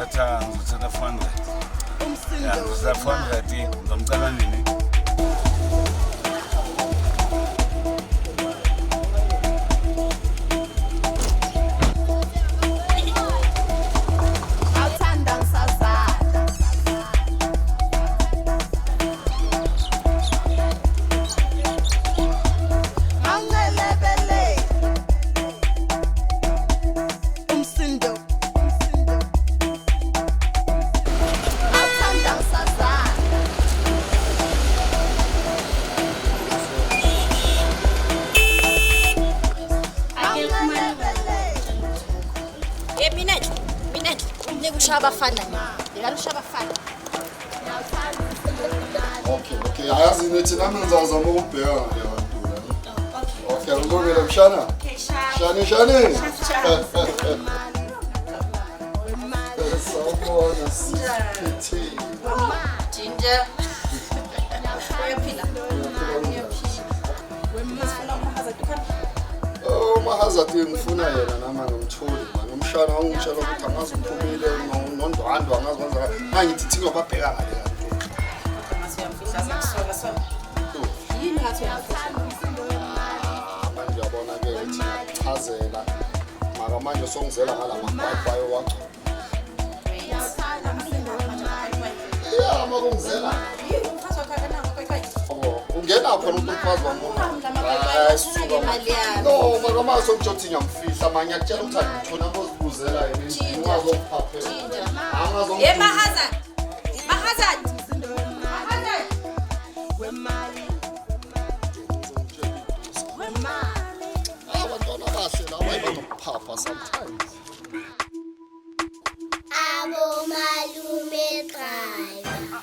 ngizothatha 400. Ya, ngizothatha 400 ngomcala nini? Okay, ayazi nithi nami ngizazama ukubheka ngale bantu. Okay, ngibongela mshana. Shani. Sawubona sithi. Ginger. Oh, mahazati ngifuna yena nama ngimtholi manje. Umshana ungitshela ukuthi angazi uphumile nondwandwa angazi kwenza. Mangithi thinga babheka ngale bantu. Yini ngathi uyafisa? Manje yabona ke ukuthi ngachazela. Maka manje songizela ngala maBhayi wakho. Yeah, makungizela. Yini umfazi wakho akanawo kwayi? Ungena khona umfazi wami. No, maka mase ngijothi ngiyamfihla manje akutshela ukuthi ngithona ngozibuzela yini. Ungazophaphela. Angazongizela. Hey Mahazat. Papa sometimes. Abo malume driver.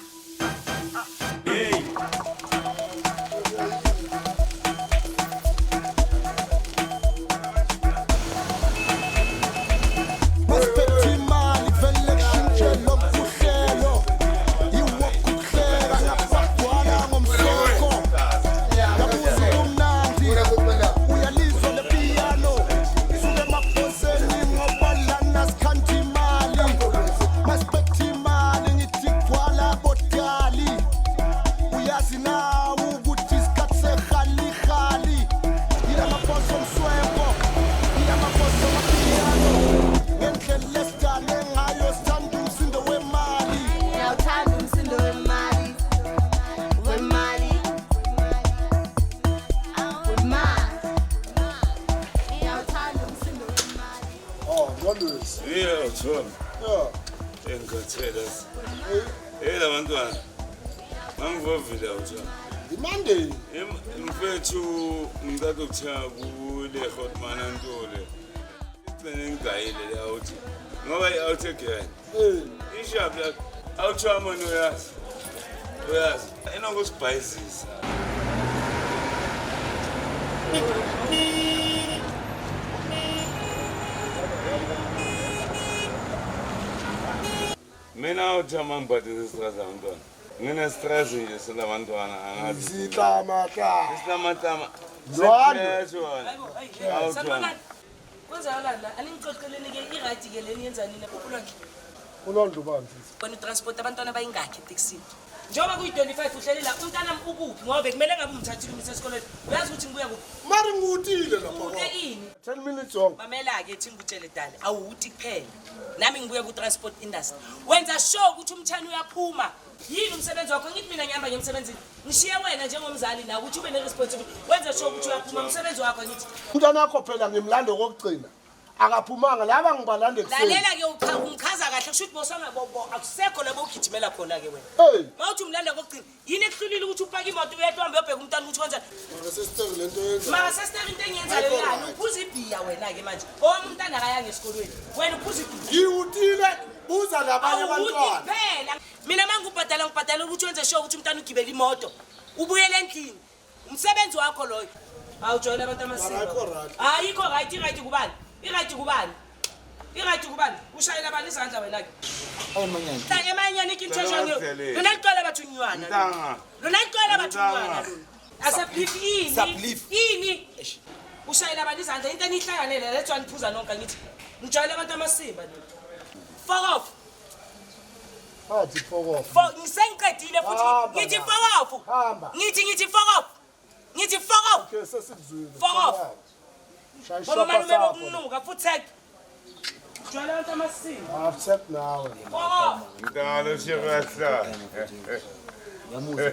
Yeah, John. Yeah. Engathelas. Hey labantwana. Mangivovile uJohn. Monday. Mfethu ngicela ukuthenga kule Hotman Antole. Ngicela la uthi ngoba i-out again. Ishap la awuthama noyazi. Uyazi enokusibhayisisa. Mina uthama ngibhadile stress abantwana. Ngine stress nje silabantwana angazi. Isilamatama. Sanibonani. Kwenzakalani la? Aningixoxeleni ke irathi ke leni yenza nini populonke? Unondo bani? Wena transport abantwana bayingakhe eTexini. Njengoba kuyi25 uhlelela umntana ukuphi ngoba kumele ngabe umthathile umisa esikoleni. Uyazi ukuthi ngibuya kuphi? Mari ngutile lapha. Utekini. 10 minutes on. Mamela ke ethi ngikutshele dale awuthi kuphela. Nami ngibuya ku transport industry. Wenza sure ukuthi umthani uyaphuma. Yini umsebenzi wakho ngithi mina ngihamba ngemsebenzini. Ngishiye wena njengomzali na ukuthi ube neresponsibility. Wenza sure ukuthi uyaphuma umsebenzi wakho ngithi. Umntana wakho phela ngimlando kokugcina. Akaphumanga laba ngibalande kuseni. Lalela ke ungichaza kahle kusho ukuthi bosanga akusekho labo ugijimela khona ke wena. Hey. Mawuthi umlanda kokugcina. Yini ekuhlulile ukuthi upake imoto uyehlombe uyobheka umntana ukuthi wenza. Ngasesiteki lento yenza. Masesiteki into engiyenza leyo yani uphuza ibhiya wena ke manje. Umntana akayanga esikolweni. Wena uphuza ibhiya. Ngiwutile buza labanye abantwana. Phela mina mangubhadala ngibhadala ukuthi wenze sure ukuthi umntana ugibela imoto. Ubuyele endlini. Umsebenzi wakho loyo. Awujoyina abantu amasiko. Ayikho right kubani? Irathi kubani? Ushayela abantu izandla wena ke. Awumanyana. Emanyana ikinthesha ngiyo. Lona liqala bathunywana. Lona liqala bathunywana. Asablif ini? Ushayela abantu izandla into enihlanganele lethwa niphuza nonke ngithi. Ngijoyela abantu amasimba lo. Fuck off. Athi fokof. Ngisengiqedile futhi ngithi fokofu. Hamba. Ngithi fokofu. Ngithi fokofu. Okay, sesikuzwile. Fokof. Shayishopa Mama sakho. bekunuka futhi jwala abantu amasini. Accept nawe. Fokofu. Mntana lo shekahla. Yamuzwa.